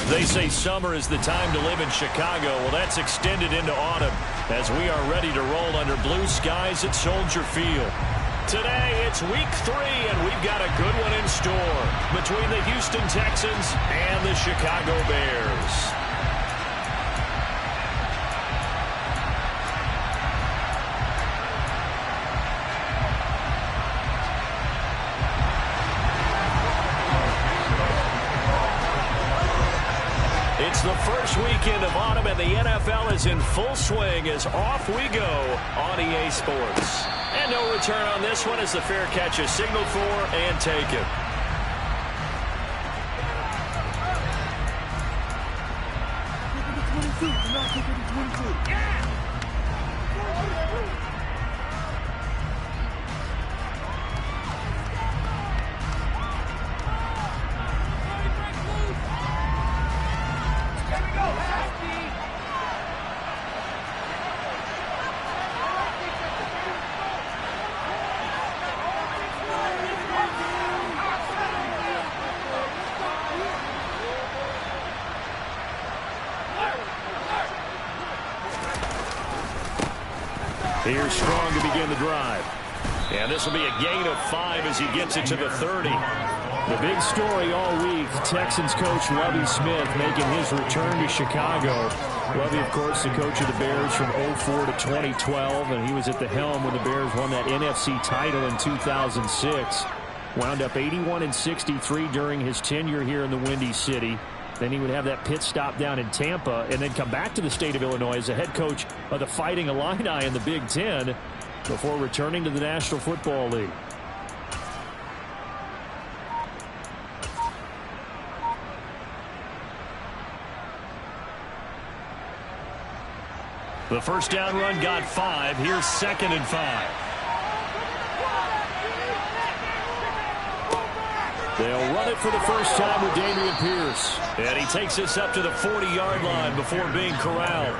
They say summer is the time to live in Chicago. Well, that's extended into autumn as we are ready to roll under blue skies at Soldier Field. Today, it's week 3, and we've got a good one in store between the Houston Texans and the Chicago Bears. It's the first weekend of autumn, and the NFL is in full swing as off we go on EA Sports. And no return on this one as the fair catch is signaled for and taken. Here's Strong to begin the drive. And this will be a gain of 5 as he gets it to the 30. The big story all week, Texans coach Lovie Smith making his return to Chicago. Lovie, of course, the coach of the Bears from 2004 to 2012, and he was at the helm when the Bears won that NFC title in 2006. Wound up 81-63 during his tenure here in the Windy City. Then he would have that pit stop down in Tampa and then come back to the state of Illinois as the head coach of the Fighting Illini in the Big Ten before returning to the National Football League. The first down run got 5. Here's 2nd and 5. They'll run it for the first time with Dameon Pierce. And he takes this up to the 40-yard line before being corralled.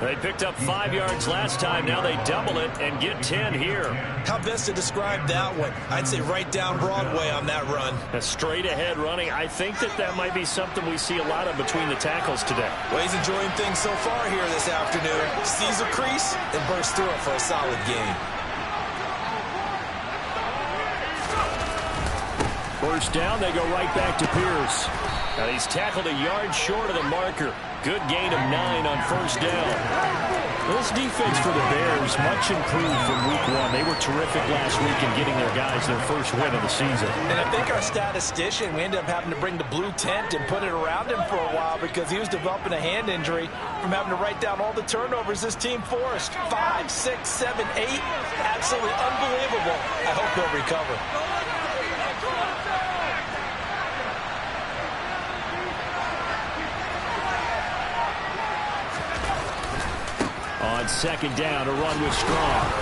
They picked up 5 yards last time. Now they double it and get 10 here. How best to describe that one? I'd say right down Broadway on that run. A straight-ahead running. I think that might be something we see a lot of between the tackles today. Well, he's enjoying things so far here this afternoon. Sees a crease and bursts through it for a solid gain. First down, they go right back to Pierce. Now he's tackled a yard short of the marker. Good gain of 9 on first down. This defense for the Bears, much improved from week 1. They were terrific last week in getting their guys their first win of the season. And I think our statistician, we ended up having to bring the blue tent and put it around him for a while because he was developing a hand injury from having to write down all the turnovers this team forced. 5, 6, 7, 8. Absolutely unbelievable. I hope he'll recover. On second down, a run with Strong.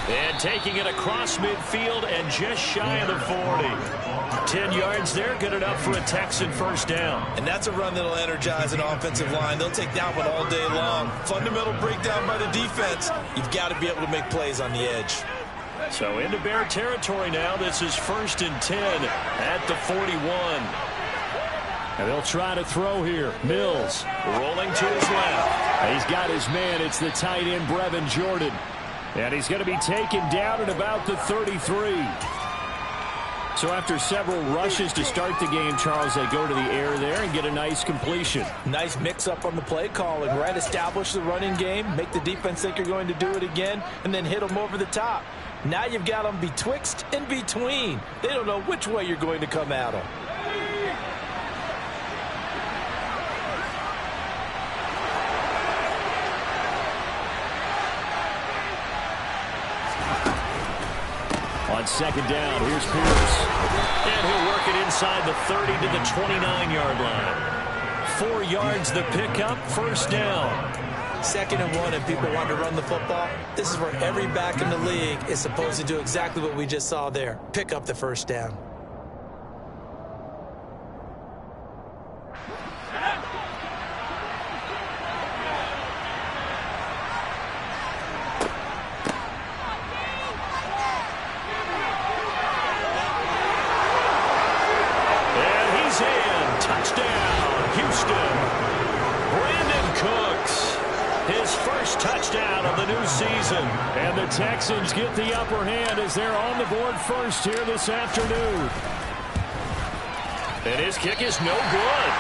And taking it across midfield and just shy of the 40. 10 yards there, good enough for a Texan first down. And that's a run that'll energize an offensive line. They'll take that one all day long. Fundamental breakdown by the defense. You've got to be able to make plays on the edge. So into Bear territory now. This is 1st and 10 at the 41. And they'll try to throw here. Mills rolling to his left. He's got his man. It's the tight end, Brevin Jordan. And he's going to be taken down at about the 33. So after several rushes to start the game, Charles, they go to the air there and get a nice completion. Nice mix-up on the play calling, right? Establish the running game, make the defense think you're going to do it again, and then hit them over the top. Now you've got them betwixt and between. They don't know which way you're going to come at them. On second down, here's Pierce. And he'll work it inside the 30 to the 29-yard line. 4 yards the pickup, first down. 2nd and 1 and people want to run the football. This is where every back in the league is supposed to do exactly what we just saw there. Pick up the first down. Touchdown, Houston. of the new season. And the Texans get the upper hand as they're on the board first here this afternoon. And his kick is no good.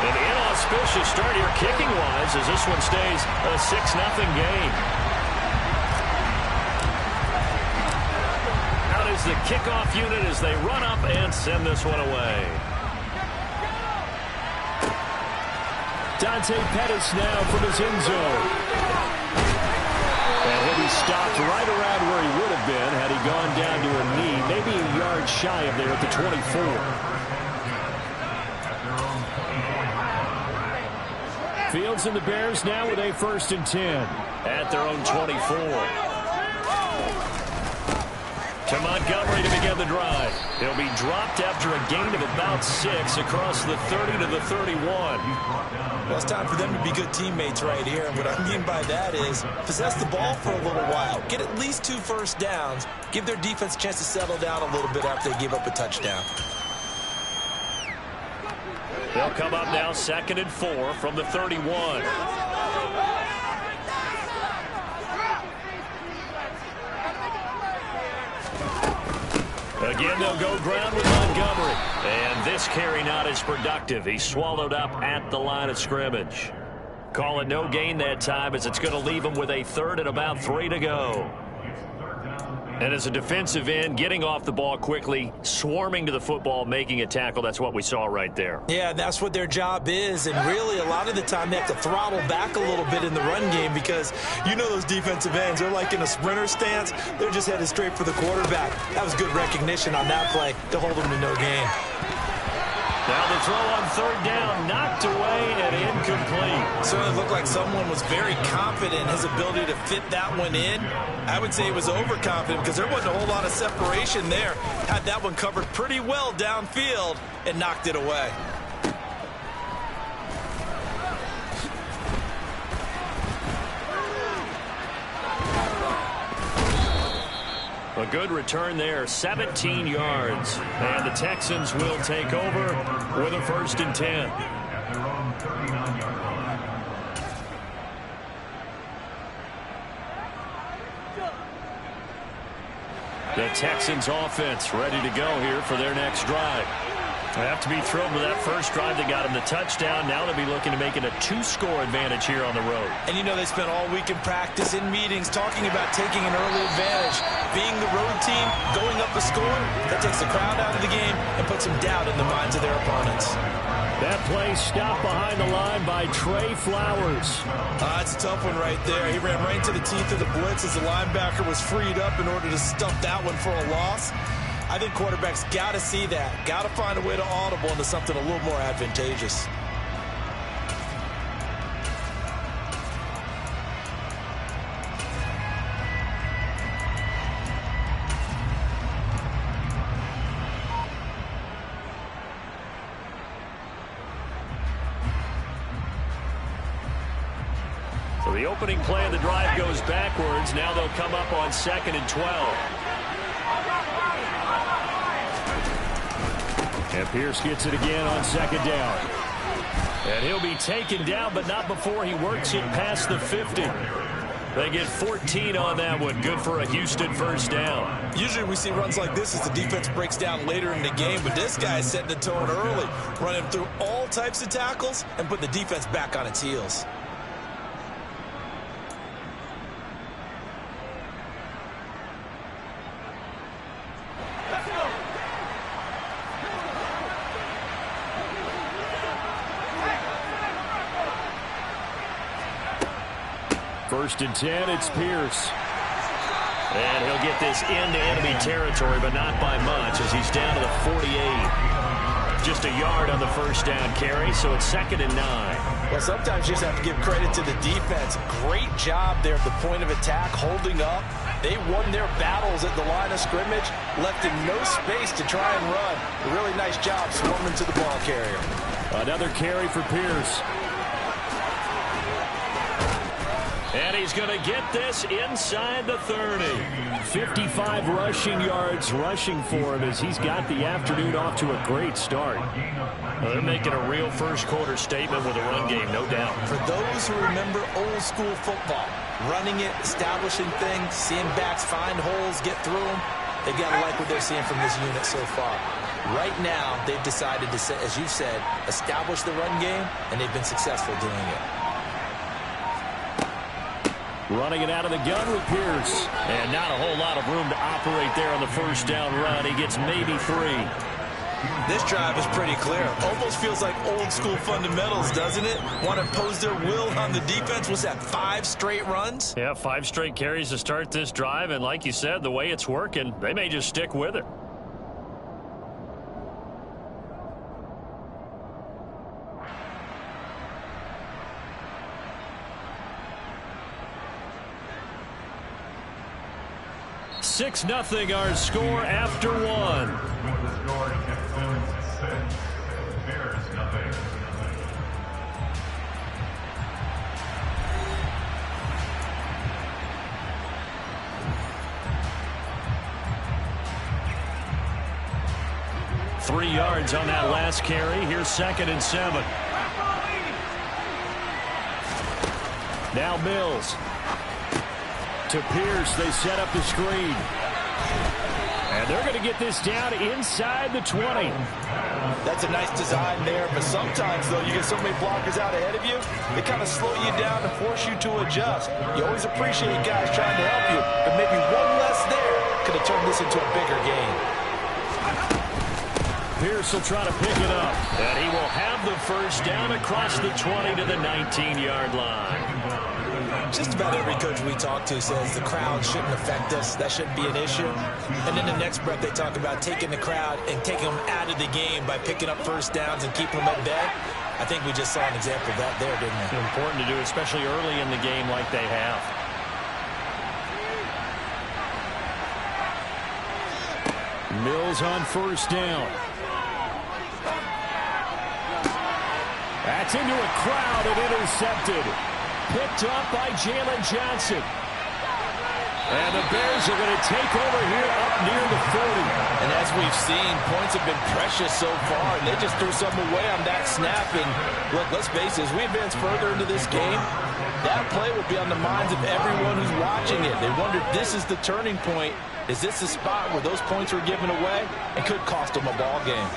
An inauspicious start here kicking-wise as this one stays a 6-0 game. Out is the kickoff unit as they run up and send this one away. Dante Pettis now from his end zone. And he'll be stopped right around where he would have been had he gone down to a knee, maybe a yard shy of there at the 24. Fields and the Bears now with a 1st and 10 at their own 24. To Montgomery to begin the drive. He'll be dropped after a gain of about 6 across the 30 to the 31. Well, it's time for them to be good teammates right here. And what I mean by that is possess the ball for a little while. Get at least 2 first downs. Give their defense a chance to settle down a little bit after they give up a touchdown. They'll come up now 2nd and 4 from the 31. Again, they'll go ground with Montgomery. And this carry not as productive. He's swallowed up at the line of scrimmage. Call it no gain that time as it's going to leave him with a 3rd and about 3 to go. And as a defensive end, getting off the ball quickly, swarming to the football, making a tackle, that's what we saw right there. Yeah, that's what their job is. And really, a lot of the time, they have to throttle back a little bit in the run game because you know those defensive ends, they're like in a sprinter stance. They're just headed straight for the quarterback. That was good recognition on that play to hold them to no gain. Now the throw on 3rd down, knocked away and incomplete. Certainly looked like someone was very confident in his ability to fit that one in. I would say he was overconfident because there wasn't a whole lot of separation there. Had that one covered pretty well downfield and knocked it away. A good return there, 17 yards. And the Texans will take over with a 1st and 10. The Texans offense ready to go here for their next drive. They have to be thrilled with that first drive that got them the touchdown. Now they'll be looking to make it a 2-score advantage here on the road. And you know they spent all week in practice, in meetings, talking about taking an early advantage. Being the road team, going up the score, that takes the crowd out of the game and puts some doubt in the minds of their opponents. That play stopped behind the line by Trey Flowers. That's a tough one right there. He ran right into the teeth of the blitz as the linebacker was freed up in order to stuff that one for a loss. I think quarterbacks got to see that. Got to find a way to audible into something a little more advantageous. So the opening play of the drive goes backwards. Now they'll come up on 2nd and 12. And Pierce gets it again on 2nd down. And he'll be taken down, but not before he works it past the 50. They get 14 on that one. Good for a Houston 1st down. Usually we see runs like this as the defense breaks down later in the game, but this guy is setting the tone early, running through all types of tackles and putting the defense back on its heels. First and 10, it's Pierce. And he'll get this into enemy territory, but not by much as he's down to the 48. Just a yard on the 1st down carry, so it's 2nd and 9. Well, sometimes you just have to give credit to the defense. Great job there at the point of attack, holding up. They won their battles at the line of scrimmage, left him no space to try and run. A really nice job swarming to the ball carrier. Another carry for Pierce. And he's going to get this inside the 30. 55 rushing yards rushing for him as he's got the afternoon off to a great start. Well, they're making a real first quarter statement with a run game, no doubt. For those who remember old school football, running it, establishing things, seeing backs find holes, get through them. They've got to like what they're seeing from this unit so far. Right now, they've decided to, as you said, establish the run game, and they've been successful doing it. Running it out of the gun with Pierce. And not a whole lot of room to operate there on the first down run. He gets maybe 3. This drive is pretty clear. Almost feels like old school fundamentals, doesn't it? Want to impose their will on the defense. Was that 5 straight runs? Yeah, 5 straight carries to start this drive. And like you said, the way it's working, they may just stick with it. Six nothing our score after 1. With the score, Texans 6, Bears nothing. Three yards on that last carry. Here's 2nd and 7. Now Mills. To Pierce, they set up the screen. And they're going to get this down inside the 20. That's a nice design there, but sometimes, though, you get so many blockers out ahead of you, they kind of slow you down and force you to adjust. You always appreciate guys trying to help you, but maybe one less there could have turned this into a bigger game. Pierce will try to pick it up, and he will have the first down across the 20 to the 19-yard line. Just about every coach we talk to says the crowd shouldn't affect us. That shouldn't be an issue. And in the next breath, they talk about taking the crowd and taking them out of the game by picking up first downs and keeping them at bay. I think we just saw an example of that there, didn't we? It's important to do, especially early in the game like they have. Mills on first down. That's into a crowd and intercepted. Picked up by Jalen Johnson. And the Bears are going to take over here up near the 40. And as we've seen, points have been precious so far, and they just threw some away on that snap. And look, let's face it, as we advance further into this game, that play will be on the minds of everyone who's watching it. They wonder, this is the turning point. Is this the spot where those points were given away? It could cost them a ball game.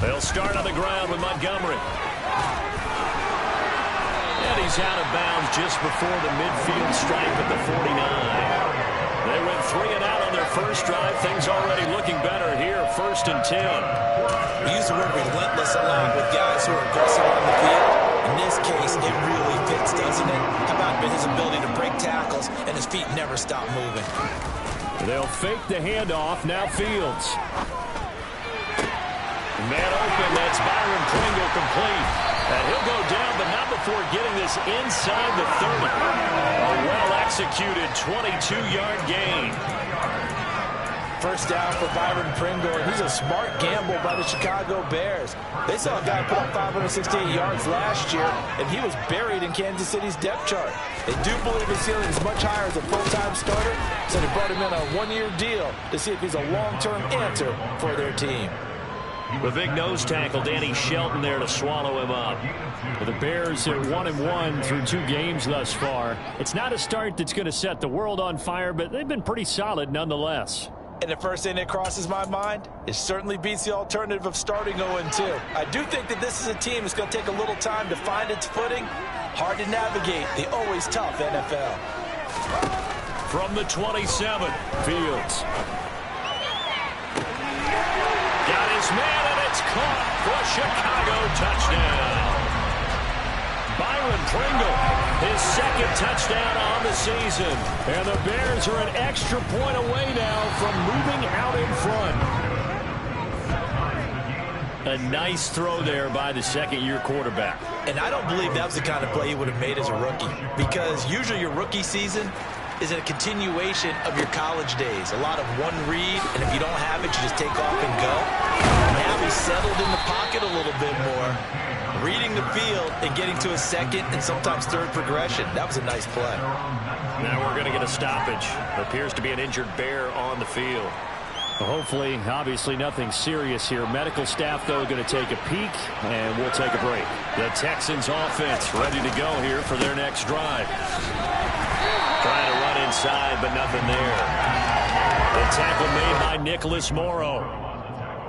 They'll start on the ground with Montgomery. And he's out of bounds just before the midfield stripe at the 49. They went 3 and out on their first drive. Things already looking better here. 1st and 10. We use the word relentless a lot with guys who are aggressive on the field. In this case, it really fits, doesn't it? How about his ability to break tackles and his feet never stop moving? They'll fake the handoff. Now Fields. Man open, that's Byron Pringle complete. And he'll go down, but not before getting this inside the 30. A well-executed 22-yard gain. First down for Byron Pringle. He's a smart gamble by the Chicago Bears. They saw a guy put up 568 yards last year, and he was buried in Kansas City's depth chart. They do believe his ceiling is much higher as a full-time starter, so they brought him in on a one-year deal to see if he's a long-term answer for their team. The big nose tackle, Danny Shelton, there to swallow him up. The Bears are 1-1 through 2 games thus far. It's not a start that's going to set the world on fire, but they've been pretty solid nonetheless. And the first thing that crosses my mind, it certainly beats the alternative of starting 0-2. I do think that this is a team that's going to take a little time to find its footing. Hard to navigate the always tough NFL. From the 27, Fields. Got his man, and it's caught for a Chicago touchdown. Byron Pringle, his 2nd touchdown on the season. And the Bears are an extra point away now from moving out in front. A nice throw there by the 2nd-year quarterback. And I don't believe that was the kind of play he would have made as a rookie, because usually your rookie season is a continuation of your college days. A lot of one read, and if you don't have it, you just take off and go. Now he's settled in the pocket a little bit more, reading the field and getting to a 2nd and sometimes 3rd progression. That was a nice play. Now we're going to get a stoppage. There appears to be an injured Bear on the field. Hopefully, obviously nothing serious here. Medical staff, though, going to take a peek, and we'll take a break. The Texans offense ready to go here for their next drive. Trying to run inside, but nothing there. The tackle made by Nicholas Morrow.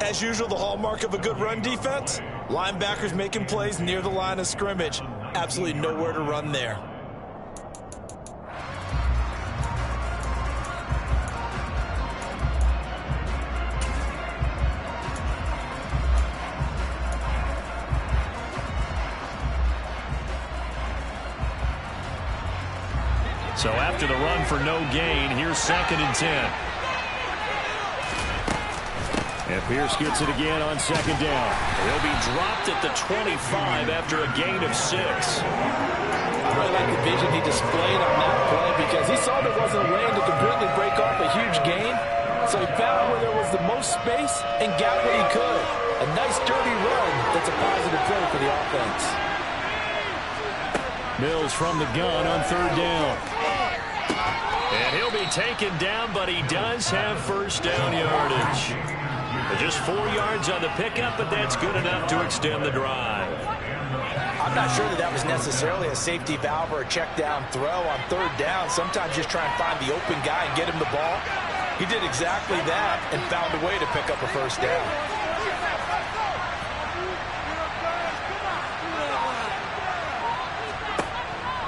As usual, the hallmark of a good run defense, linebackers making plays near the line of scrimmage. Absolutely nowhere to run there. So after the run for no gain, here's 2nd and 10. And Pierce gets it again on 2nd down. He'll be dropped at the 25 after a gain of 6. I really like the vision he displayed on that play because he saw there wasn't a lane to completely break off a huge gain. So he found where there was the most space and got what he could. A nice dirty run that's a positive play for the offense. Mills from the gun on 3rd down. And he'll be taken down, but he does have 1st down yardage. Just 4 yards on the pickup, but that's good enough to extend the drive. I'm not sure that was necessarily a safety valve or a check down throw on 3rd down. Sometimes just try and find the open guy and get him the ball. He did exactly that and found a way to pick up a 1st down.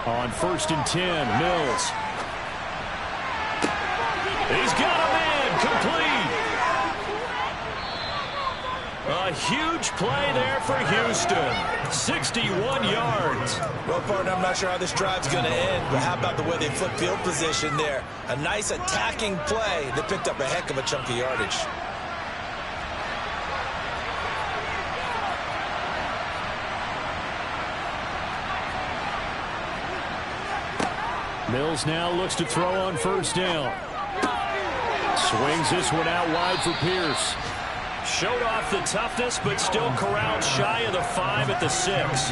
On 1st and 10, Mills. He's got a man complete. A huge play there for Houston. 61 yards. Well, partner, I'm not sure how this drive's going to end, but how about the way they flip field position there? A nice attacking play that picked up a heck of a chunk of yardage. Mills now looks to throw on 1st down. Swings this one out wide for Pierce. Showed off the toughness, but still corralled shy of the 5 at the 6.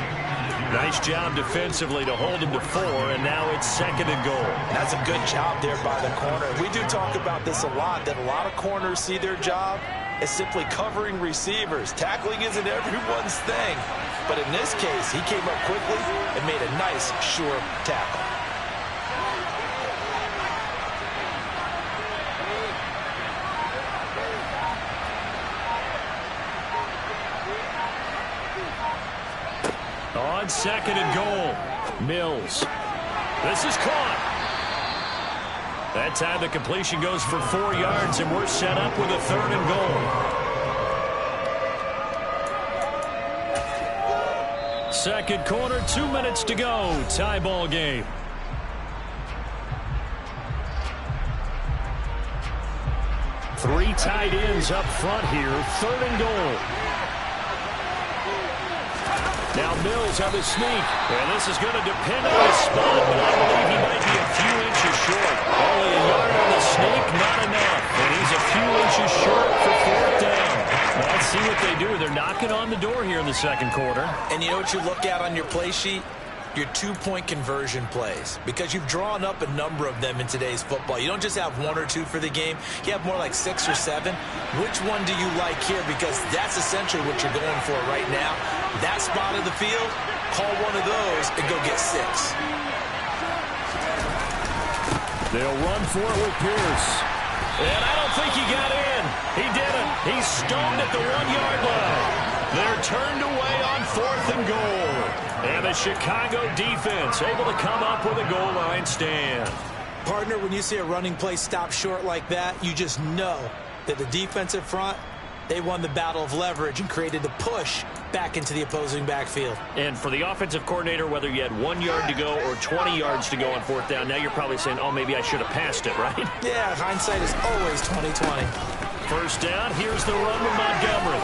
Nice job defensively to hold him to 4, and now it's 2nd and goal. That's a good job there by the corner. We do talk about this a lot, that a lot of corners see their job as simply covering receivers. Tackling isn't everyone's thing. But in this case, he came up quickly and made a nice, sure tackle. On 2nd and goal, Mills. This is caught. That time the completion goes for 4 yards, and we're set up with a 3rd and goal. Second quarter, 2 minutes to go. Tie ball game. Three tight ends up front here. 3rd and goal. Now Mills on the sneak. And this is going to depend on his spot, but I believe he might be a few inches short. Only a yard on the sneak, not enough. And he's a few inches short for 4th down. Well, let's see what they do. They're knocking on the door here in the 2nd quarter. And you know what you look at on your play sheet? Your 2-point conversion plays, because you've drawn up a number of them in today's football. You don't just have 1 or 2 for the game. You have more like 6 or 7. Which one do you like here? Because that's essentially what you're going for right now. That spot of the field, call one of those and go get 6. They'll run for it with Pierce. And I don't think he got in. He didn't. He's stoned at the 1-yard line. They're turned away on 4th and goal. And the Chicago defense able to come up with a goal line stand. Partner, when you see a running play stop short like that, you just know that the defensive front, they won the battle of leverage and created a push back into the opposing backfield. And for the offensive coordinator, whether you had 1 yard to go or 20 yards to go on 4th down, now you're probably saying, oh, maybe I should have passed it, right? Yeah, hindsight is always 20/20. 1st down, here's the run with Montgomery.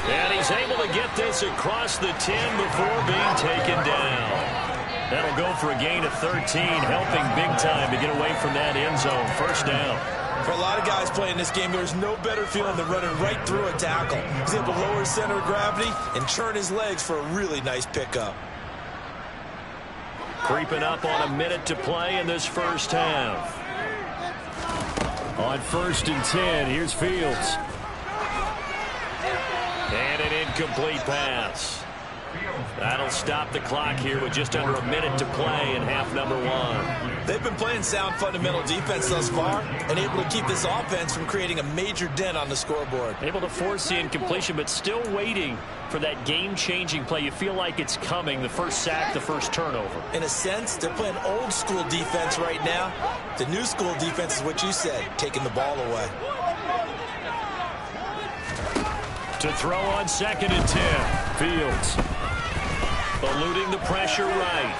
And he's able to get this across the 10 before being taken down. That'll go for a gain of 13, helping big time to get away from that end zone. 1st down. For a lot of guys playing this game, there's no better feeling than running right through a tackle. He's able to lower his center of gravity and turn his legs for a really nice pickup. Creeping up on a minute to play in this 1st half. On 1st and 10, here's Fields. And an incomplete pass. That'll stop the clock here with just under a minute to play in half number 1. They've been playing sound fundamental defense thus far and able to keep this offense from creating a major dent on the scoreboard. Able to force the incompletion, but still waiting for that game-changing play. You feel like it's coming, the first sack, the first turnover. In a sense, they're playing old-school defense right now. The new-school defense is what you said, taking the ball away. To throw on 2nd and 10, Fields. Eluding the pressure right.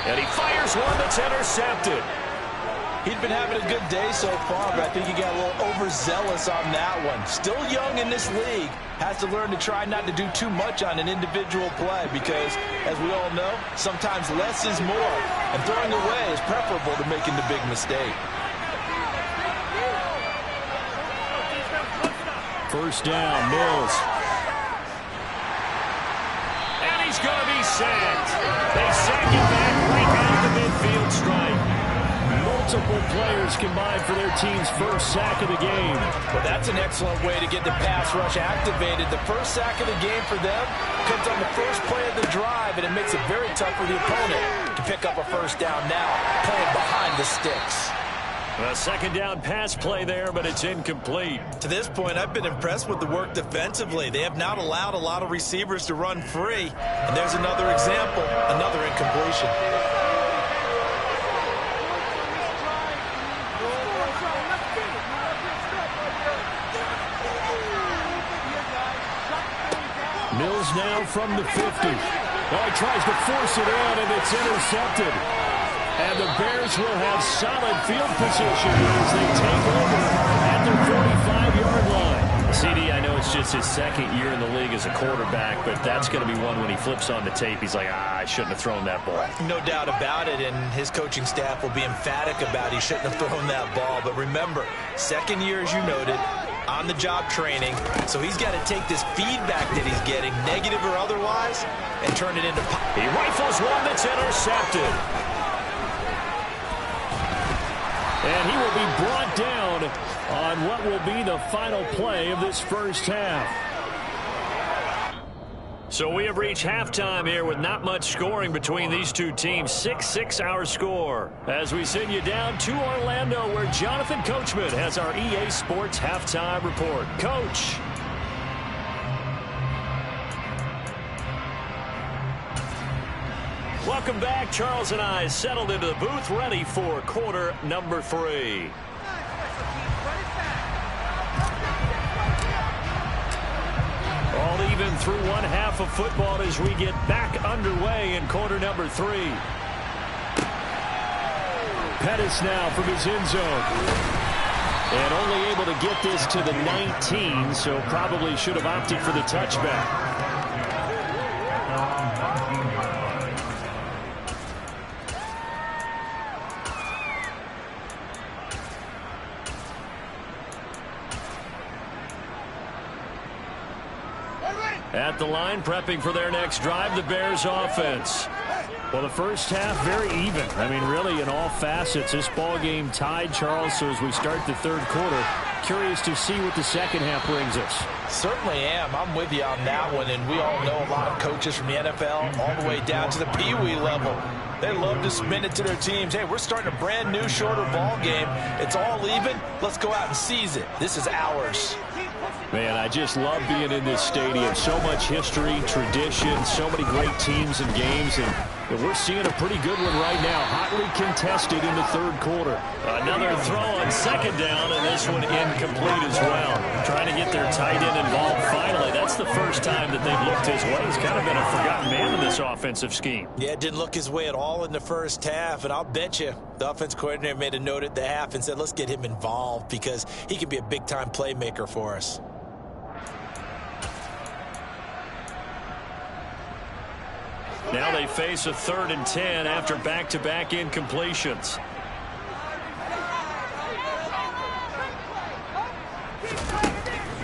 And he fires one that's intercepted. He'd been having a good day so far, but I think he got a little overzealous on that one. Still young in this league. Has to learn to try not to do too much on an individual play because, as we all know, sometimes less is more. And throwing away is preferable to making the big mistake. First down, Mills. And he's going to be sacked. They sack him back right out of the midfield stripe. Multiple players combined for their team's first sack of the game. Well, that's an excellent way to get the pass rush activated. The first sack of the game for them comes on the first play of the drive, and it makes it very tough for the opponent to pick up a first down now, playing behind the sticks. A second down pass play there, but it's incomplete. To this point, I've been impressed with the work defensively. They have not allowed a lot of receivers to run free. And there's another example, another incompletion. Mills now from the 50. Oh, he tries to force it in, and it's intercepted. And the Bears will have solid field position as they take over at their 45-yard line. CD, I know it's just his second year in the league as a quarterback, but that's going to be one when he flips on the tape. He's like, I shouldn't have thrown that ball. No doubt about it, and his coaching staff will be emphatic about he shouldn't have thrown that ball. But remember, second year, as you noted, on-the-job training, so he's got to take this feedback that he's getting, negative or otherwise, and turn it into... He rifles one that's intercepted. And he will be brought down on what will be the final play of this first half. So we have reached halftime here with not much scoring between these two teams. 6-6 our score. As we send you down to Orlando, where Jonathan Coachman has our EA Sports halftime report. Coach. Welcome back. Charles and I settled into the booth, ready for quarter number 3. All even through one half of football as we get back underway in quarter number 3. Pettis now from his end zone. And only able to get this to the 19, so probably should have opted for the touchback. At the line, prepping for their next drive, the Bears offense. Well, the first half, very even. I mean, really, in all facets, this ball game tied, Charles. So as we start the third quarter, curious to see what the second half brings us. Certainly am. I'm with you on that one. And we all know a lot of coaches from the NFL all the way down to the Pee-wee level. They love to spin it to their teams. Hey, we're starting a brand new, shorter ball game. It's all even. Let's go out and seize it. This is ours. Man, I just love being in this stadium. So much history, tradition, so many great teams and games, and we're seeing a pretty good one right now. Hotly contested in the third quarter. Another throw on second down, and this one incomplete as well. Trying to get their tight end involved finally. That's the first time that they've looked his way. He's kind of been a forgotten man in this offensive scheme. Yeah, it didn't look his way at all in the first half, and I'll bet you the offense coordinator made a note at the half and said, let's get him involved because he could be a big-time playmaker for us. Now they face a 3rd and 10 after back-to-back incompletions.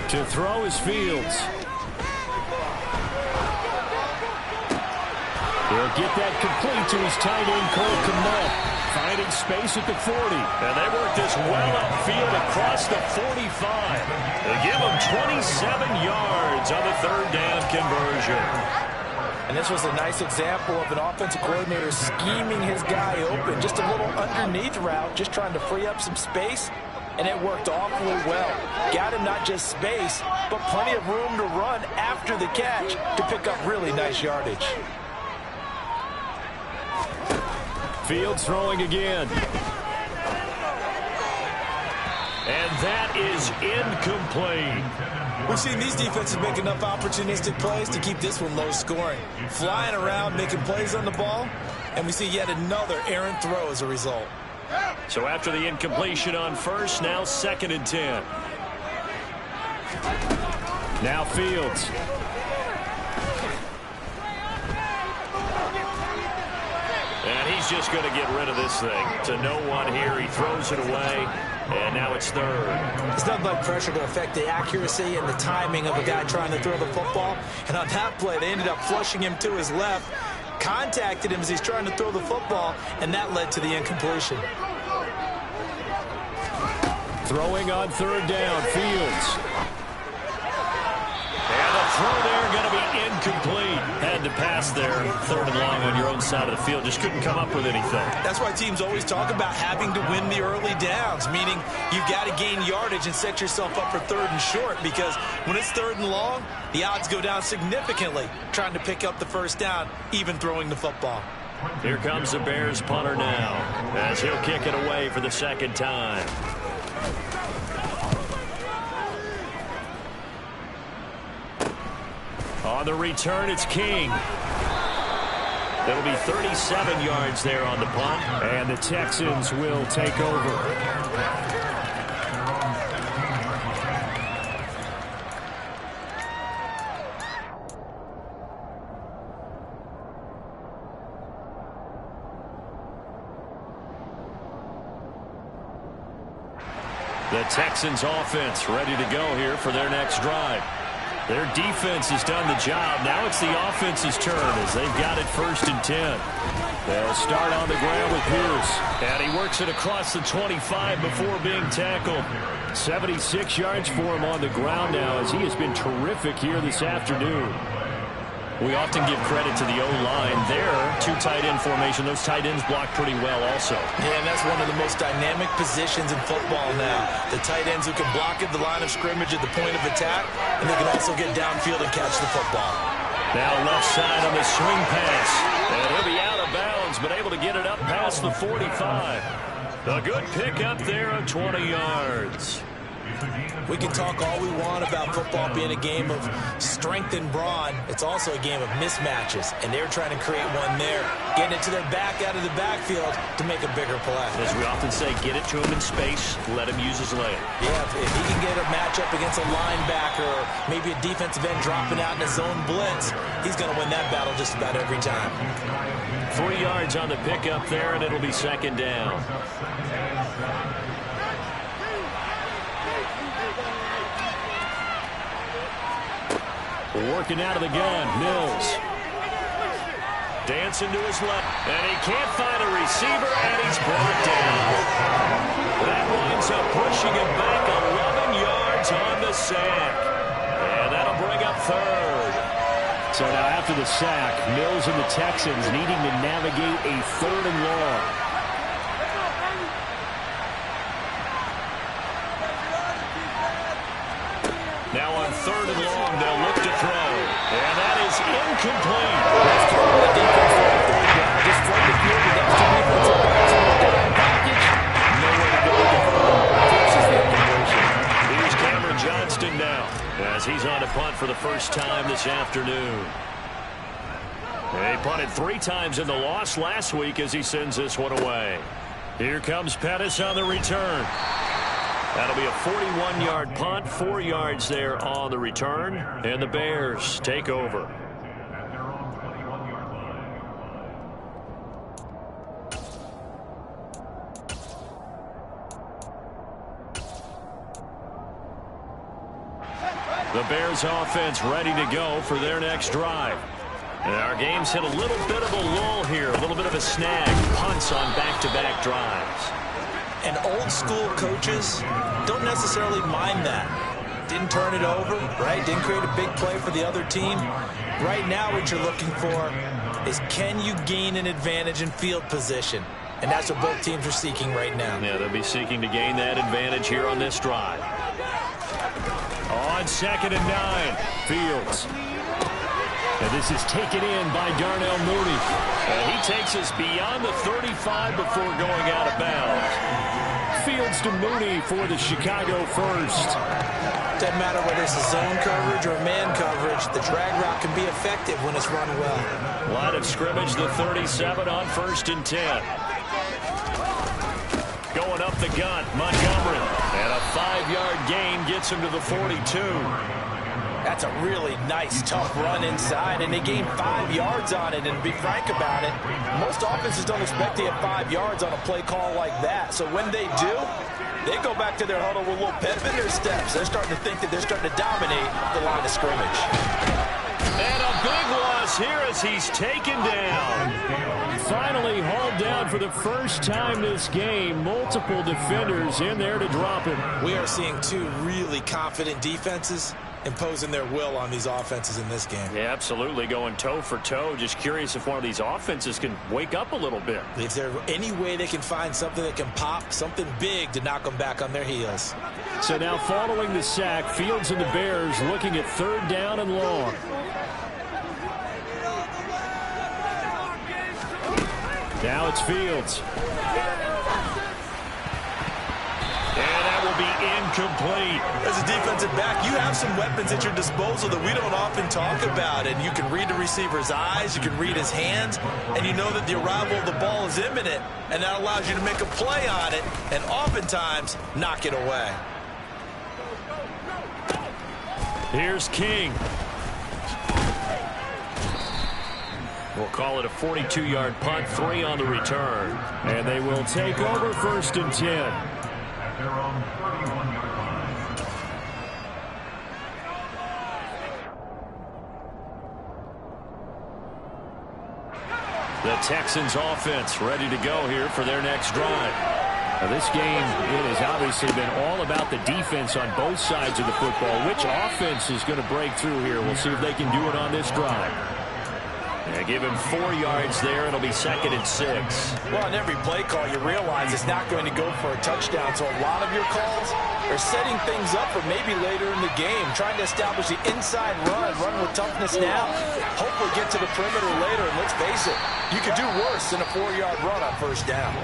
To throw is Fields. He'll get that complete to his tight end, Cole Kmet. Finding create space at the 40. And they work this well upfield across the 45. They give them 27 yards on the third down conversion. And this was a nice example of an offensive coordinator scheming his guy open. Just a little underneath route, just trying to free up some space, and it worked awfully well. Got him not just space, but plenty of room to run after the catch to pick up really nice yardage. Fields throwing again. And that is incomplete. We've seen these defenses make enough opportunistic plays to keep this one low scoring. Flying around, making plays on the ball, and we see yet another errant throw as a result. So after the incompletion on first, now 2nd and 10. Now Fields. And he's just going to get rid of this thing. To no one here. He throws it away. And now it's 3rd. It's nothing like pressure to affect the accuracy and the timing of a guy trying to throw the football. And on that play, they ended up flushing him to his left, contacted him as he's trying to throw the football, and that led to the incompletion. Throwing on 3rd down, Fields. And the throw there going to be incomplete. Had to pass there, 3rd and long on your own side of the field. Just couldn't come up with anything. That's why teams always talk about having to win the early downs, meaning you've got to gain yardage and set yourself up for 3rd and short, because when it's 3rd and long, the odds go down significantly trying to pick up the 1st down, even throwing the football. Here comes the Bears punter now, as he'll kick it away for the 2nd time. On the return, it's King. That'll be 37 yards there on the punt. And the Texans will take over. The Texans offense ready to go here for their next drive. Their defense has done the job. Now it's the offense's turn as they've got it 1st and 10. They'll start on the ground with Pierce. And he works it across the 25 before being tackled. 76 yards for him on the ground now as he has been terrific here this afternoon. We often give credit to the O-line there. 2 tight end formation. Those tight ends block pretty well also. Yeah, and that's one of the most dynamic positions in football now. The tight ends who can block at the line of scrimmage at the point of attack, and they can also get downfield and catch the football. Now left side on the swing pass. And he'll be out of bounds, but able to get it up past the 45. A good pickup there of 20 yards. We can talk all we want about football being a game of strength and brawn. It's also a game of mismatches, and they're trying to create one there, getting it to their back out of the backfield to make a bigger play. As we often say, get it to him in space, let him use his leg. Yeah, if he can get a matchup against a linebacker or maybe a defensive end dropping out in a zone blitz, he's going to win that battle just about every time. 3 yards on the pickup there, and it'll be 2nd down. Working out of the gun, Mills. Dancing to his left, and he can't find a receiver, and he's brought down. That winds up pushing him back 11 yards on the sack. And that'll bring up 3rd. So now after the sack, Mills and the Texans needing to navigate a 3rd and long. Now on 3rd and long, they'll look to throw. And that is incomplete. That's throwing the defense on 3rd down. Just flood the field against the defensive backs in the down package. Nowhere to go with it. Forces the incompletion. Here's Cameron Johnston now as he's on to punt for the first time this afternoon. They punted 3 times in the loss last week as he sends this one away. Here comes Pettis on the return. That'll be a 41-yard punt, 4 yards there on the return, and the Bears take over. The Bears offense ready to go for their next drive. And our game's hit a little bit of a lull here, a little bit of a snag. Punts on back-to-back drives. And old school coaches don't necessarily mind that. Didn't turn it over, right? Didn't create a big play for the other team. Right now what you're looking for is, can you gain an advantage in field position? And that's what both teams are seeking right now. Yeah, they'll be seeking to gain that advantage here on this drive. On 2nd and 9, Fields. And this is taken in by Darnell Mooney. And he takes us beyond the 35 before going out of bounds. Fields to Mooney for the Chicago first. Doesn't matter whether it's a zone coverage or man coverage, the drag route can be effective when it's run well. Line of scrimmage, the 37 on 1st and 10. Going up the gun, Montgomery. And a 5-yard gain gets him to the 42. That's a really nice, tough run inside, and they gained 5 yards on it. And to be frank about it, most offenses don't expect to get 5 yards on a play call like that. So when they do, they go back to their huddle with a little pep in their steps. They're starting to think that they're starting to dominate the line of scrimmage. And a big loss here as he's taken down. Finally hauled down for the first time this game. Multiple defenders in there to drop him. We are seeing two really confident defenses imposing their will on these offenses in this game. Yeah, absolutely, going toe for toe. Just curious if one of these offenses can wake up a little bit. Is there any way they can find something that can pop, something big to knock them back on their heels? So now following the sack, Fields and the Bears looking at 3rd down and long. Now it's Fields. And that will be incomplete. As a defensive back, you have some weapons at your disposal that we don't often talk about. And you can read the receiver's eyes, you can read his hands, and you know that the arrival of the ball is imminent. And that allows you to make a play on it and oftentimes knock it away. Here's King. We'll call it a 42-yard punt, 3 on the return. And they will take over 1st and 10. At their own 31-yard line. The Texans offense ready to go here for their next drive. Now this game, it has obviously been all about the defense on both sides of the football. Which offense is going to break through here? We'll see if they can do it on this drive. Yeah, give him 4 yards there. It'll be 2nd and 6. Well, on every play call, you realize it's not going to go for a touchdown. So a lot of your calls are setting things up for maybe later in the game, trying to establish the inside run with toughness now. Hopefully get to the perimeter later. And let's face it, you could do worse than a 4-yard run on 1st down.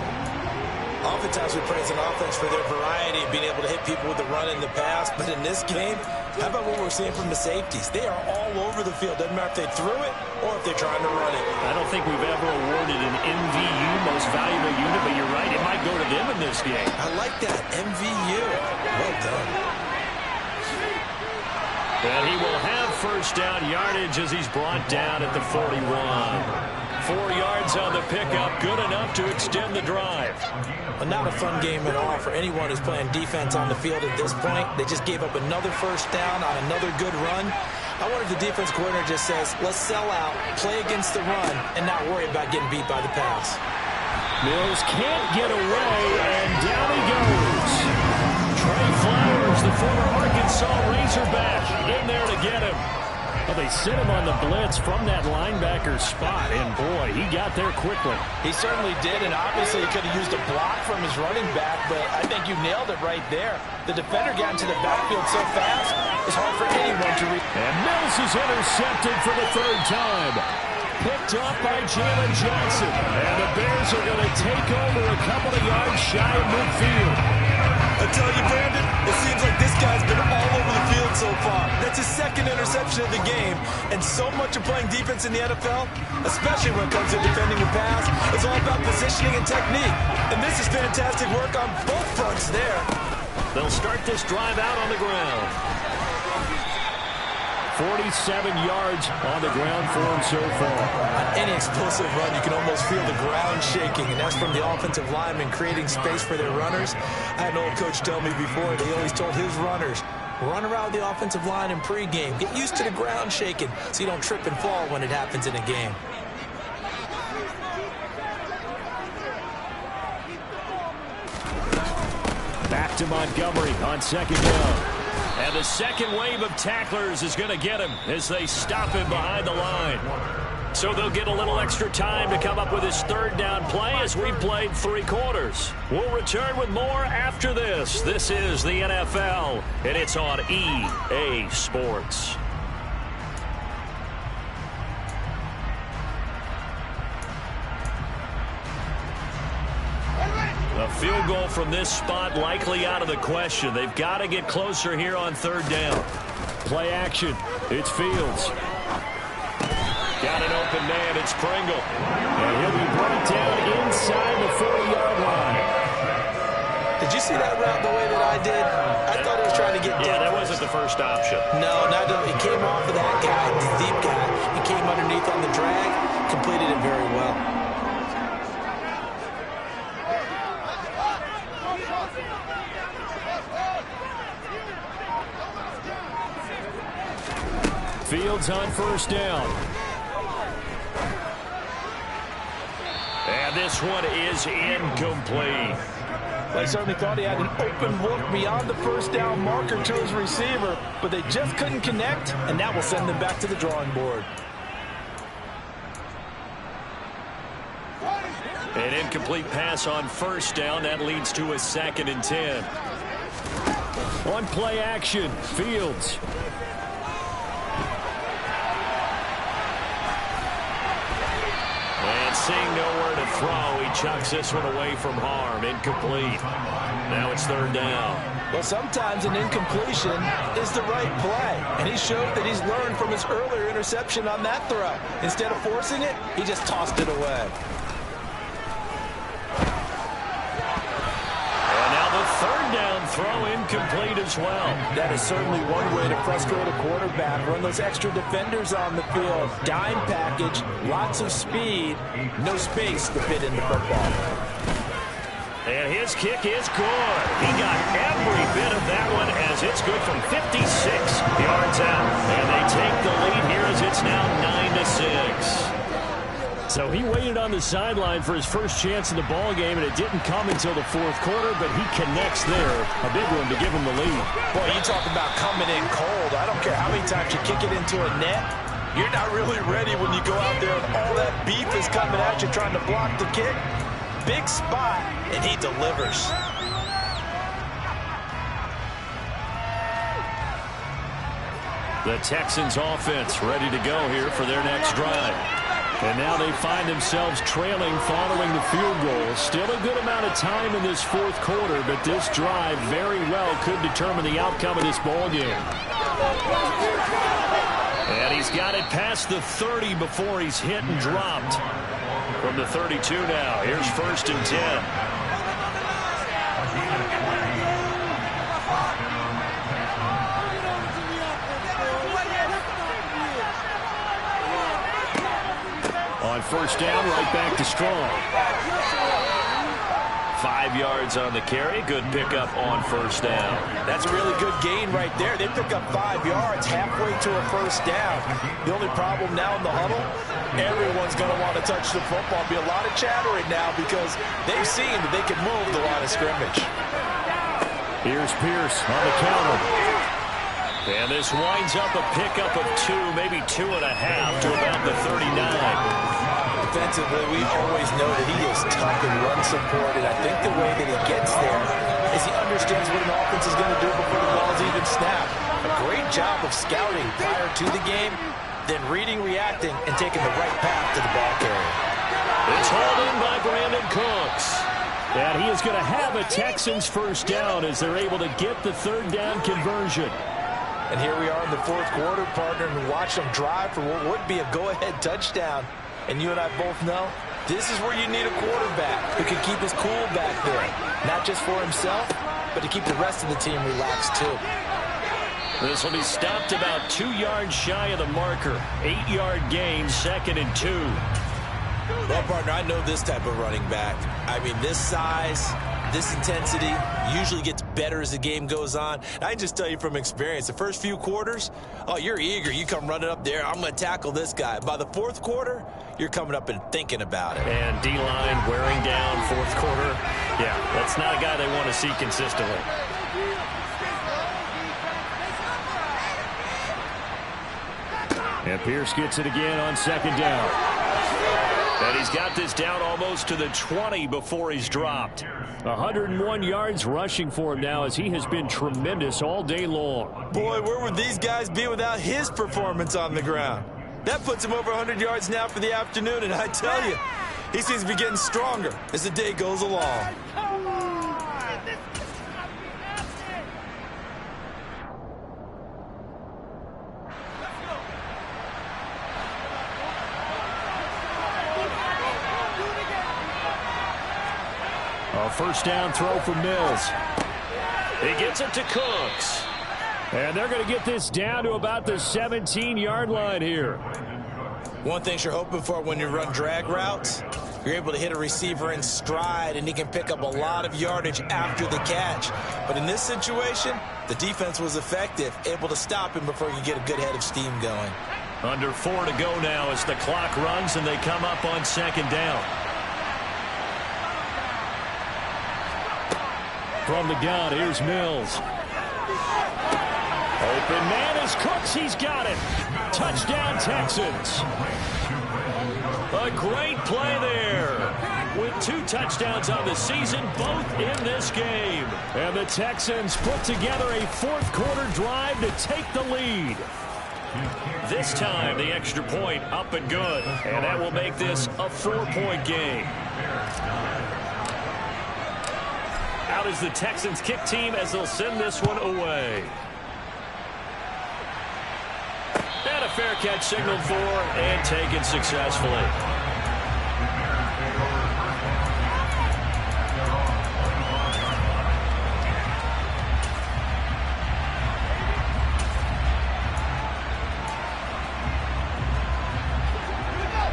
Oftentimes we praise an offense for their variety of being able to hit people with the run in the pass. But in this game, how about what we're seeing from the safeties? They are all over the field. Doesn't matter if they threw it or if they're trying to run it. I don't think we've ever awarded an MVU, most valuable unit, but you're right, it might go to them in this game. I like that, MVU. Well done. And he will have 1st down yardage as he's brought down at the 41. 4 yards on the pickup, good enough to extend the drive. Well, not a fun game at all for anyone who's playing defense on the field at this point. They just gave up another 1st down on another good run. I wonder if the defense coordinator just says, let's sell out, play against the run, and not worry about getting beat by the pass. Mills can't get away, and down he goes. Trey Flowers, the former Arkansas Razorback, in there to get him. Well, they sent him on the blitz from that linebacker spot, and boy, he got there quickly. He certainly did, and obviously he could have used a block from his running back, but I think you nailed it right there. The defender got into the backfield so fast, it's hard for anyone to reach. And Mills is intercepted for the 3rd time. Picked up by Jalen Johnson, and the Bears are going to take over a couple of yards shy of midfield. I tell you, Brandon, it seems like this guy's been all over the field so far. That's his 2nd interception of the game, and so much of playing defense in the NFL, especially when it comes to defending the pass, is all about positioning and technique. And this is fantastic work on both fronts there. They'll start this drive out on the ground. 47 yards on the ground for him so far. On any explosive run, you can almost feel the ground shaking, and that's from the offensive linemen creating space for their runners. I had an old coach tell me before that he always told his runners, Run around the offensive line in pregame. Get used to the ground shaking so you don't trip and fall when it happens in a game. Back to Montgomery on second down. And the second wave of tacklers is going to get him as they stop him behind the line. So they'll get a little extra time to come up with his third down play as we've played 3 quarters. We'll return with more after this. This is the NFL, and it's on EA Sports. A field goal from this spot likely out of the question. They've got to get closer here on third down. Play action. It's Fields. Got an open man. It's Pringle. And he'll be brought down inside the 40-yard line. Did you see that route the way that I did? I thought he was trying to get deep. Yeah, that wasn't the first option. No, not the, it came off of that guy, the deep guy. He came underneath on the drag, completed it very well. Fields on first down. And this one is incomplete. They certainly thought he had an open look beyond the first down marker to his receiver, but they just couldn't connect, and that will send them back to the drawing board. An incomplete pass on first down. That leads to a 2nd and 10. On play action, Fields. And seeing nowhere to throw, he chucks this one away from harm. Incomplete. Now it's third down. Well, sometimes an incompletion is the right play, and he showed that he's learned from his earlier interception on that throw. Instead of forcing it, he just tossed it away. Third down throw incomplete as well. That is certainly one way to frustrate a quarterback. Run those extra defenders on the field. Dime package, lots of speed, no space to fit in the football. And his kick is good. He got every bit of that one as it's good from 56 yards out. And they take the lead here as it's now 9-6. So he waited on the sideline for his first chance in the ball game, and it didn't come until the 4th quarter, but he connects there. A big one to give him the lead. Boy, you talk about coming in cold. I don't care how many times you kick it into a net. You're not really ready when you go out there and all that beef is coming at you trying to block the kick. Big spot, and he delivers. The Texans offense ready to go here for their next drive. And now they find themselves trailing following the field goal. Still a good amount of time in this 4th quarter, but this drive very well could determine the outcome of this ball game. And he's got it past the 30 before he's hit and dropped. From the 32 now, here's 1st and 10. On first down, right back to Strong. 5 yards on the carry. Good pickup on first down. That's a really good gain right there. They pick up 5 yards halfway to a first down. The only problem now in the huddle, everyone's going to want to touch the football. Be a lot of chattering now because they've seen that they can move the line of scrimmage. Here's Pierce on the counter. And this winds up a pickup of 2, maybe 2.5 to about the 39. Defensively, we always know that he is tough and run supported. I think the way that he gets there is he understands what an offense is going to do before the ball's even snapped. A great job of scouting prior to the game, then reading, reacting, and taking the right path to the ball carrier. It's hauled in by Brandon Cooks. And he is going to have a Texans first down as they're able to get the third down conversion. And here we are in the 4th quarter, partner, and watch them drive for what would be a go-ahead touchdown. And you and I both know this is where you need a quarterback who can keep his cool back there. Not just for himself, but to keep the rest of the team relaxed too. This will be stopped about 2 yards shy of the marker. 8-yard gain, 2nd and 2. Well, partner, I know this type of running back. I mean, this size, this intensity usually gets better as the game goes on. And I can just tell you from experience, the first few quarters, oh, you're eager. You come running up there, I'm going to tackle this guy. By the fourth quarter, you're coming up and thinking about it. And D-line wearing down fourth quarter. Yeah, that's not a guy they want to see consistently. And Pierce gets it again on second down. And he's got this down almost to the 20 before he's dropped. 101 yards rushing for him now as he has been tremendous all day long. Boy, where would these guys be without his performance on the ground? That puts him over 100 yards now for the afternoon, and I tell you, he seems to be getting stronger as the day goes along. A first down throw for Mills. He gets it to Cooks. And they're going to get this down to about the 17-yard line here. One thing you're hoping for when you run drag routes, you're able to hit a receiver in stride, and he can pick up a lot of yardage after the catch. But in this situation, the defense was effective, able to stop him before you get a good head of steam going. Under 4 to go now as the clock runs and they come up on second down. From the gun, here's Mills. Open man is Cooks. He's got it. Touchdown, Texans. A great play there. With 2 touchdowns on the season, both in this game. And the Texans put together a fourth quarter drive to take the lead. This time, the extra point up and good. And that will make this a 4-point game. Out is the Texans kick team as they'll send this one away. And a fair catch signaled for and taken successfully.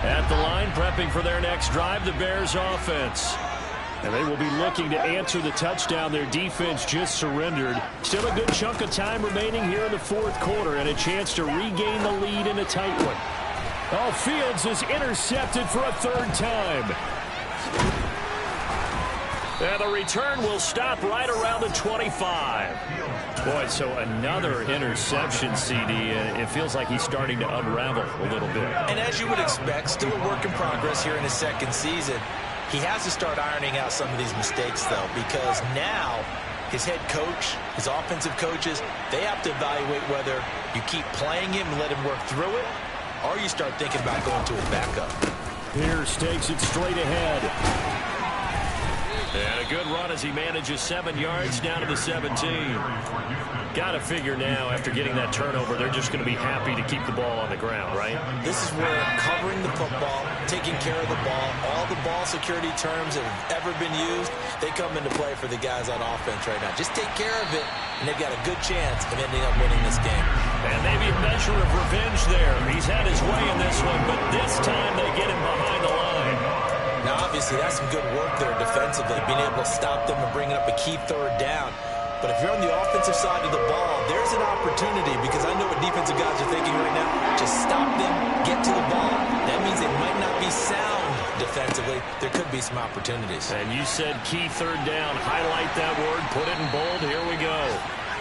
At the line, prepping for their next drive, the Bears offense. And they will be looking to answer the touchdown their defense just surrendered. Still a good chunk of time remaining here in the fourth quarter and a chance to regain the lead in a tight one. Oh, Fields is intercepted for a third time. And the return will stop right around the 25. Boy, so another interception, CD, and it feels like he's starting to unravel a little bit. And as you would expect, still a work in progress here in his second season. He has to start ironing out some of these mistakes, though, because now his head coach, his offensive coaches, they have to evaluate whether you keep playing him and let him work through it, or you start thinking about going to his backup. Pierce takes it straight ahead. And a good run as he manages 7 yards down to the 17. Got to figure now, after getting that turnover, they're just going to be happy to keep the ball on the ground, right? This is where covering the football, taking care of the ball, all the ball security terms that have ever been used, they come into play for the guys on offense right now. Just take care of it, and they've got a good chance of ending up winning this game. And maybe a measure of revenge there. He's had his way in this one, but this time they get him behind the line. Now, obviously, that's some good work there defensively, being able to stop them and bringing up a key third down. But if you're on the offensive side of the ball, there's an opportunity, because I know what defensive guys are thinking right now. Just stop them, get to the ball. That means they might not be sound defensively. There could be some opportunities. And you said key third down. Highlight that word. Put it in bold. Here we go.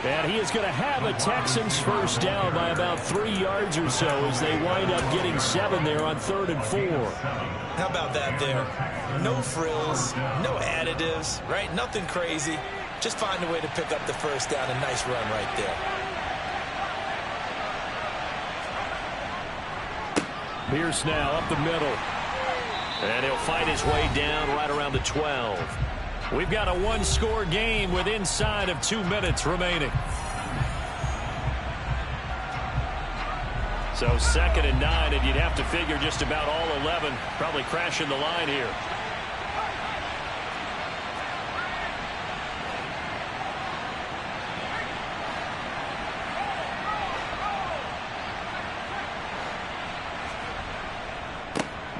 And he is going to have a Texans first down by about 3 yards or so as they wind up getting 7 there on 3rd and 4. How about that there? No frills, no additives, right? Nothing crazy. Just find a way to pick up the first down. A nice run right there. Pierce now up the middle. And he'll fight his way down right around the 12. We've got a one-score game with inside of 2 minutes remaining. So 2nd and 9, and you'd have to figure just about all 11 probably crashing the line here.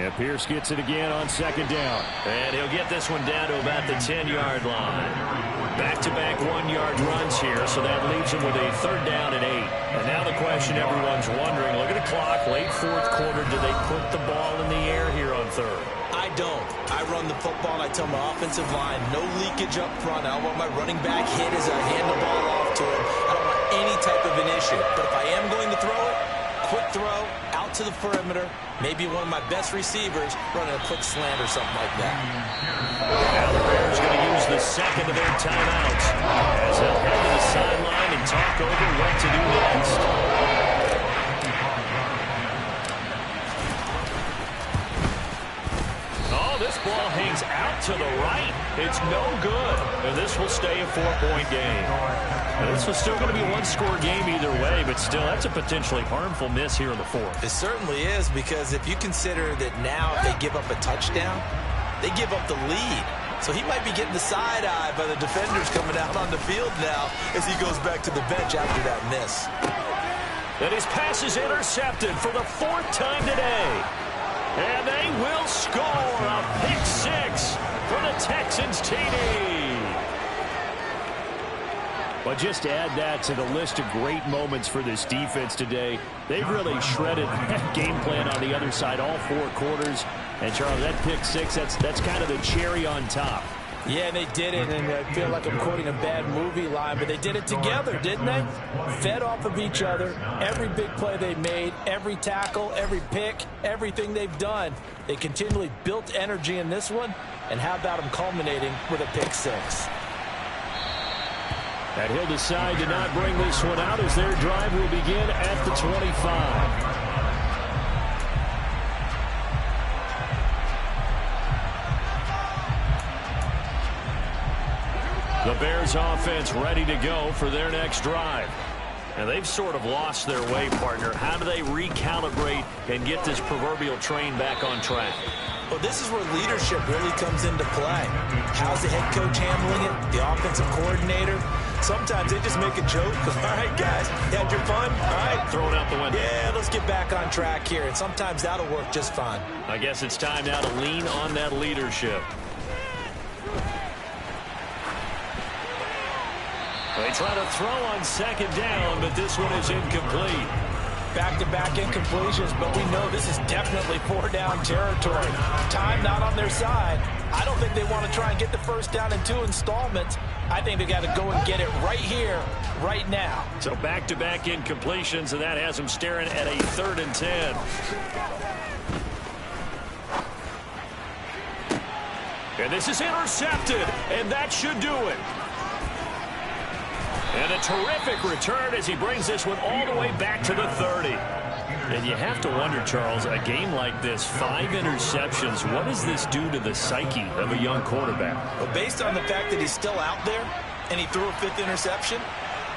And Pierce gets it again on second down. And he'll get this one down to about the 10-yard line. Back-to-back 1-yard runs here, so that leaves him with a 3rd down and 8. And now the question everyone's wondering, look at the clock, late 4th quarter, do they put the ball in the air here on 3rd? I don't. I run the football, and I tell my offensive line, no leakage up front. I don't want my running back hit as I hand the ball off to him. I don't want any type of an issue. But if I am going to throw it, quick throw, out to the perimeter, maybe one of my best receivers running a quick slant or something like that. Now the Bears going to use the second of their timeouts as they'll head to the sideline and talk over what to do next. Oh, this ball hangs out to the right. It's no good. And this will stay a 4-point game. Now, this was still going to be a 1-score game either way, but still, that's a potentially harmful miss here in the 4th. It certainly is, because if you consider that now if they give up a touchdown, they give up the lead. So he might be getting the side-eye by the defenders coming out on the field now as he goes back to the bench after that miss. And his pass is intercepted for the 4th time today. And they will score a pick 6 for the Texans TD. But just add that to the list of great moments for this defense today. They've really shredded that game plan on the other side all 4 quarters. And, Charles, that pick 6, that's kind of the cherry on top. Yeah, they did it, and I feel like I'm quoting a bad movie line, but they did it together, didn't they? Fed off of each other, every big play they made, every tackle, every pick, everything they've done. They continually built energy in this one, and how about them culminating with a pick 6? And he'll decide to not bring this one out as their drive will begin at the 25. The Bears offense ready to go for their next drive. And they've sort of lost their way, partner. How do they recalibrate and get this proverbial train back on track? Well, this is where leadership really comes into play. How's the head coach handling it? The offensive coordinator? Sometimes they just make a joke. All right, guys, you had your fun? All right. Throw it out the window. Yeah, let's get back on track here. And sometimes that'll work just fine. I guess it's time now to lean on that leadership. They try to throw on second down, but this one is incomplete. Back-to-back incompletions, but we know this is definitely 4-down territory. Time not on their side. I don't think they want to try and get the first down in 2 installments. I think they got to go and get it right here, right now. So back-to-back incompletions, and that has them staring at a 3rd and 10. And this is intercepted, and that should do it. And a terrific return as he brings this one all the way back to the 30. And you have to wonder, Charles, a game like this, 5 interceptions, what does this do to the psyche of a young quarterback? Well, based on the fact that he's still out there and he threw a 5th interception,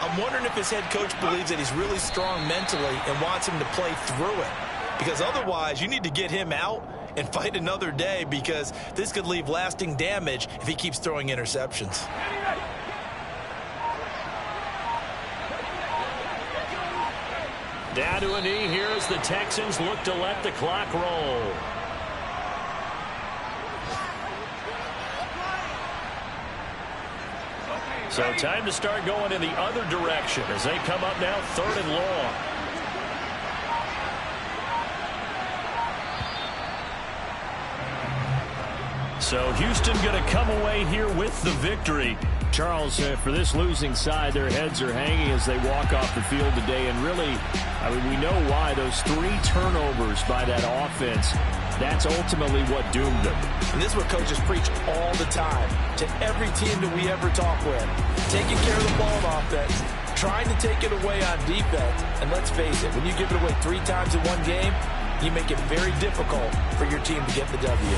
I'm wondering if his head coach believes that he's really strong mentally and wants him to play through it. Because otherwise, you need to get him out and fight another day, because this could leave lasting damage if he keeps throwing interceptions. Down to a knee here as the Texans look to let the clock roll. So time to start going in the other direction as they come up now 3rd and long. So Houston going to come away here with the victory. Charles, for this losing side, their heads are hanging as they walk off the field today. And really, I mean, we know why. Those 3 turnovers by that offense, that's ultimately what doomed them. And this is what coaches preach all the time to every team that we ever talk with. Taking care of the ball on offense, trying to take it away on defense. And let's face it, when you give it away 3 times in one game, you make it very difficult for your team to get the W.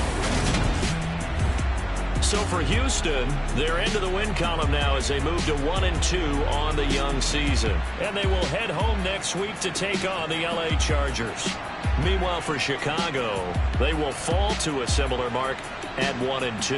So for Houston, they're into the win column now as they move to 1-2 on the young season. And they will head home next week to take on the LA Chargers. Meanwhile, for Chicago, they will fall to a similar mark at 1-2.